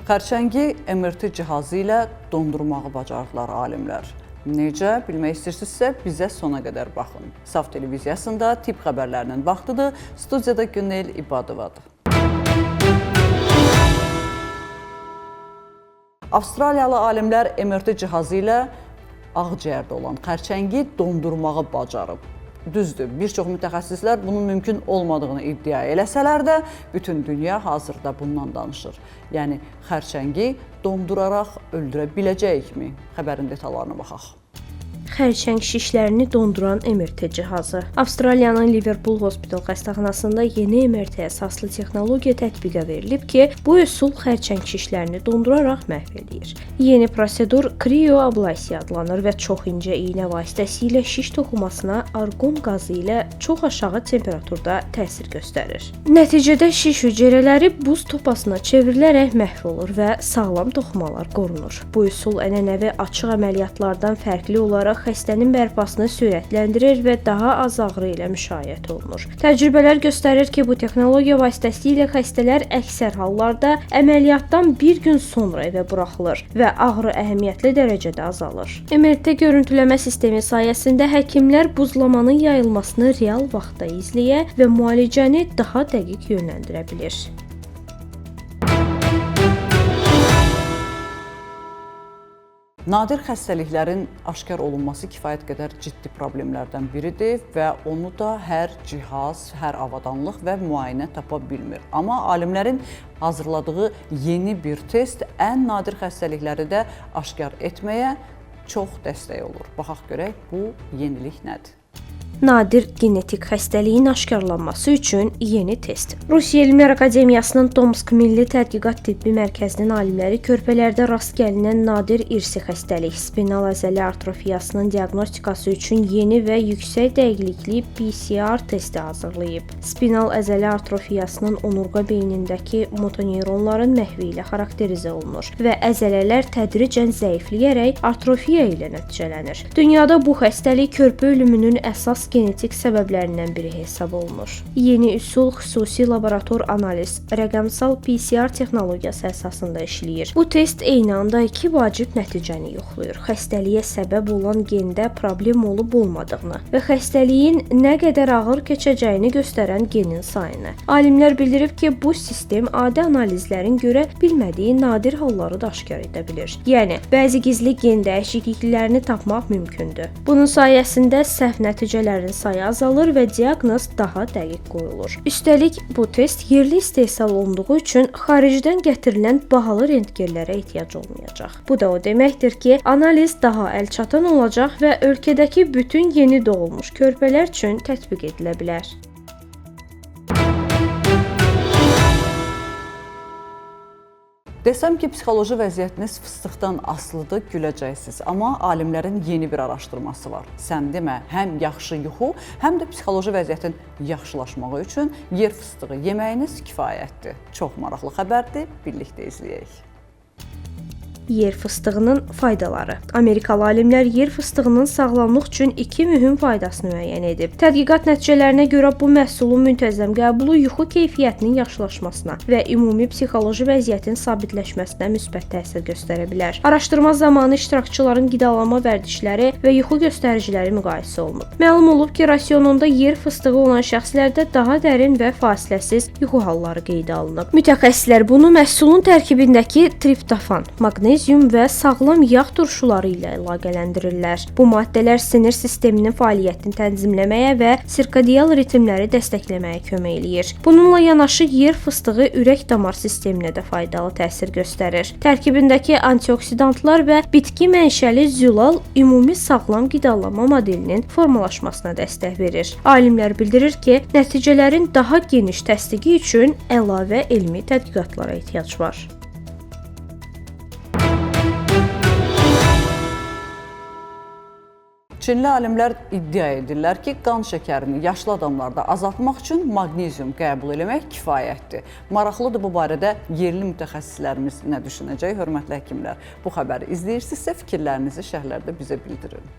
Xərçəngi MRT cihazı ilə dondurmağı bacardılar alimlər. Necə bilmək istəyirsinizsə bizə sona qədər baxın. Saf televiziyasında tibb xəbərlərinin vaxtıdır. Studiyada Günel İbadovadır. Avstraliyalı alimlər MRT cihazı ilə ağciyərdə olan xərçəngi dondurmağı bacarıb. Düzdür, bir çox mütəxəssislər bunun mümkün olmadığını iddia eləsələr də, bütün dünya hazırda bundan danışır. Yəni, xərçəngi donduraraq öldürə biləcəyikmi? Xəbərin detallarına baxaq. Xərçəng şişlərini donduran MRT cihazı. Avstraliyanın Liverpool Hospital xəstəxanasında yeni MRT əsaslı texnologiya tətbiqə verilib ki, bu üsul xərçəng şişlərini donduraraq məhv edir. Yeni prosedur krioablasiya adlanır və çox incə iynə vasitəsilə şiş toxumasına arqon qazı ilə çox aşağı temperaturda təsir göstərir. Nəticədə şiş hüceyrələri buz topasına çevrilərək məhv olur və sağlam toxumalar qorunur. Bu üsul ənənəvi açıq əməliyyatlardan fərqli olaraq xəstənin bərpasını sürətləndirir və daha az ağrı ilə müşayiət olunur. Təcrübələr göstərir ki, bu texnologiya vasitəsilə xəstələr əksər hallarda əməliyyatdan bir gün sonra evə buraxılır və ağrı əhəmiyyətli dərəcədə azalır. MRT görüntüləmə sistemi sayəsində həkimlər buzlamanın yayılmasını real vaxtda izləyə və müalicəni daha dəqiq yönləndirə bilir. Nadir xəstəliklərin aşkar olunması kifayət qədər ciddi problemlərdən biridir və onu da hər cihaz, hər avadanlıq və müayinə tapa bilmir. Amma alimlərin hazırladığı yeni bir test ən nadir xəstəlikləri də aşkar etməyə çox dəstək olur. Baxaq görək, bu yenilik nədir? Nadir genetik xəstəliyin aşkarlanması üçün yeni test. Rusiya Elmlər Akademiyasının Tomsk Milli Tədqiqat Tibbi Mərkəzinin alimləri körpələrdə rast gəlinən nadir irsi xəstəlik spinal əzələ atrofiyasının diaqnostikası üçün yeni və yüksək dəqiqlikli PCR testi hazırlayıb. Spinal əzələ atrofiyasının onurğa beynindəki motoneyronların məhvi ilə xarakterizə olunur və əzələlər tədricən zəifləyərək atrofiya ilə nəticələnir. Dünyada bu xəstəlik körpə ölümünün əsas genetik səbəblərindən biri hesab olunur. Yeni üsul xüsusi laborator analiz, rəqəmsal PCR texnologiyası əsasında işləyir. Bu test eyni anda iki vacib nəticəni yoxlayır. Xəstəliyə səbəb olan gendə problem olub-olmadığını və xəstəliyin nə qədər ağır keçəcəyini göstərən genin sayını. Alimlər bildirib ki, bu sistem adi analizlərin görə bilmədiyi nadir halları da aşkar edə bilir. Yəni, bəzi gizli gen dəyişikliklərini tapmaq mümkündür. Bunun sayəsində səhv nəticələr sayı azalır və diaqnoz daha dəqiq qoyulur. Üstəlik, bu test yerli istehsal olunduğu üçün xaricdən gətirilən bahalı rentgenlərə ehtiyac olmayacaq. Bu da o deməkdir ki, analiz daha əlçatan olacaq və ölkədəki bütün yeni doğulmuş körpələr üçün tətbiq edilə bilər. Desəm ki, psixoloji vəziyyətiniz fıstıqdan asılıdır, güləcəksiniz. Amma alimlərin yeni bir araşdırması var. Sən demə, həm yaxşı yuxu, həm də psixoloji vəziyyətin yaxşılaşmağı üçün yer fıstığı yeməyiniz kifayətdir. Çox maraqlı xəbərdir, birlikdə izləyək. Yer fıstığının faydaları. Amerikalı alimlər yer fıstığının sağlamlıq üçün iki mühüm faydasını müəyyən edib. Tədqiqat nəticələrinə görə bu məhsulun müntəzəm qəbulu yuxu keyfiyyətinin yaxşılaşmasına və ümumi psixoloji vəziyyətin sabitləşməsinə müsbət təsir göstərə bilər. Araşdırma zamanı iştirakçıların qidalanma vərdişləri və yuxu göstəriciləri müqayisə olunub. Məlum olub ki, rasionunda yer fıstığı olan şəxslərdə daha dərin və fasiləsiz yuxu halları qeydə alınıb. Mütəxəssislər bunu məhsulun tərkibindəki triptofan, maqnezium və sağlam yağ turşuları ilə əlaqələndirirlər. Bu maddələr sinir sisteminin fəaliyyətini tənzimləməyə və sirkadial ritmləri dəstəkləməyə kömək eləyir. Bununla yanaşı yer fıstığı ürək-damar sisteminə də faydalı təsir göstərir. Tərkibindəki antioksidantlar və bitki mənşəli zülal ümumi sağlam qidalanma modelinin formalaşmasına dəstək verir. Alimlər bildirir ki, nəticələrin daha geniş təsdiqi üçün əlavə elmi tədqiqatlara ehtiyac var. Çinli alimlər iddia edirlər ki, qan şəkərini yaşlı adamlarda azaltmaq üçün maqnezium qəbul eləmək kifayətdir. Maraqlıdır bu barədə yerli mütəxəssislərimiz nə düşünəcək, hörmətli həkimlər. Bu xəbəri izləyirsinizsə fikirlərinizi şərhlərdə bizə bildirin.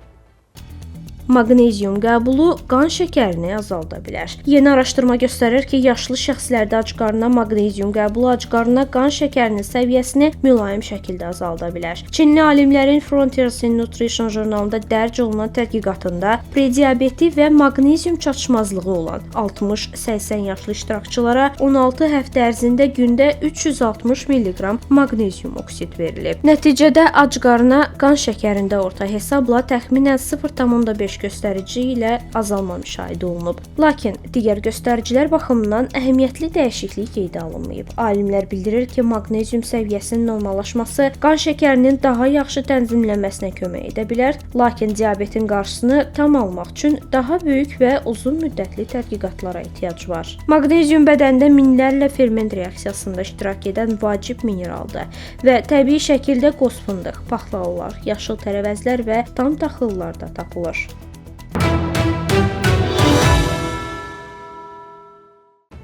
Maqnezium qəbulu qan şəkərini azalda bilər. Yeni araşdırma göstərir ki, yaşlı şəxslərdə acqarına maqnezium qəbulu acqarına qan şəkərinin səviyyəsini mülayim şəkildə azalda bilər. Çinli alimlərin Frontiers in Nutrition jurnalında dərc olunan tədqiqatında prediabeti və maqnezium çatışmazlığı olan 60-80 yaşlı iştirakçılara 16 həftə ərzində gündə 360 mq maqnezium oksid verilib. Nəticədə acqarına qan şəkərində orta hesabla təxminən 0,5 göstərici ilə azalma müşahidə olunub. Lakin digər göstəricilər baxımından əhəmiyyətli dəyişiklik qeydə alınmayıb. Alimlər bildirir ki, maqnezium səviyyəsinin normallaşması qan şəkərinin daha yaxşı tənzimlənməsinə kömək edə bilər, lakin diabetin qarşısını tam almaq üçün daha böyük və uzun müddətli tədqiqatlara ehtiyac var. Maqnezium bədəndə minlərlə ferment reaksiyasında iştirak edən vacib mineraldır və təbii şəkildə qoz fındıq, paxlalılar, yaşıl tərəvəzlər və tam taxıllarda tapılır.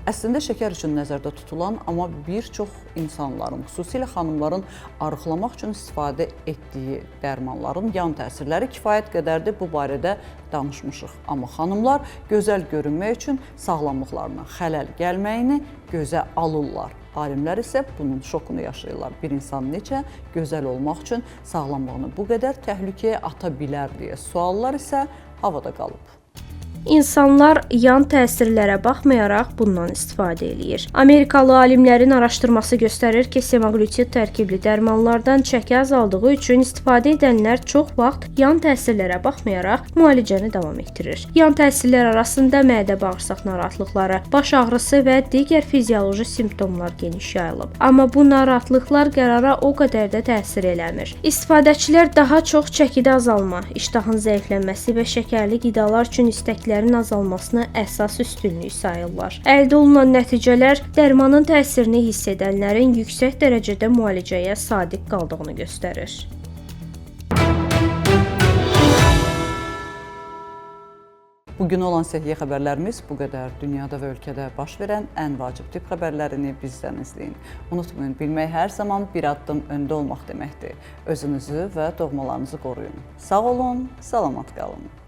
Əslində şəkər üçün nəzərdə tutulan, amma bir çox insanların, xüsusilə xanımların arıqlamaq üçün istifadə etdiyi dərmanların yan təsirləri kifayət qədərdir. Bu barədə danışmışıq. Amma xanımlar gözəl görünmək üçün sağlamlıqlarına xələl gəlməyini gözə alırlar. Alimlər isə bunun şokunu yaşayırlar. Bir insan necə gözəl olmaq üçün sağlamlığını bu qədər təhlükəyə ata bilər deyə suallar isə havada qalıb. İnsanlar yan təsirlərə baxmayaraq bundan istifadə eləyir. Amerikalı alimlərin araşdırması göstərir ki, semaglutid tərkibli dərmanlardan çəki azaldığı üçün istifadə edənlər çox vaxt yan təsirlərə baxmayaraq müalicəni davam etdirir. Yan təsirlər arasında mədə-bağırsaq narahatlıqları, baş ağrısı və digər fizioloji simptomlar geniş yayılıb. Amma bu narahatlıqlar qərara o qədər də təsir eləmir. İstifadəçilər daha çox çəkidə azalma, iştahın zəiflənməsi və şəkərli qidalar üçün istəkləri azalmasını əsas üstünlük sayırlar. Əldə olunan nəticələr dərmanın təsirini hiss edənlərin yüksək dərəcədə müalicəyə sadiq qaldığını göstərir. Bugün olan səhiyyə xəbərlərimiz bu qədər. Dünyada və ölkədə baş verən ən vacib tibb xəbərlərini bizdən izləyin. Unutmayın, bilmək hər zaman bir addım öndə olmaq deməkdir. Özünüzü və doğmalarınızı qoruyun. Sağ olun, salamat qalın.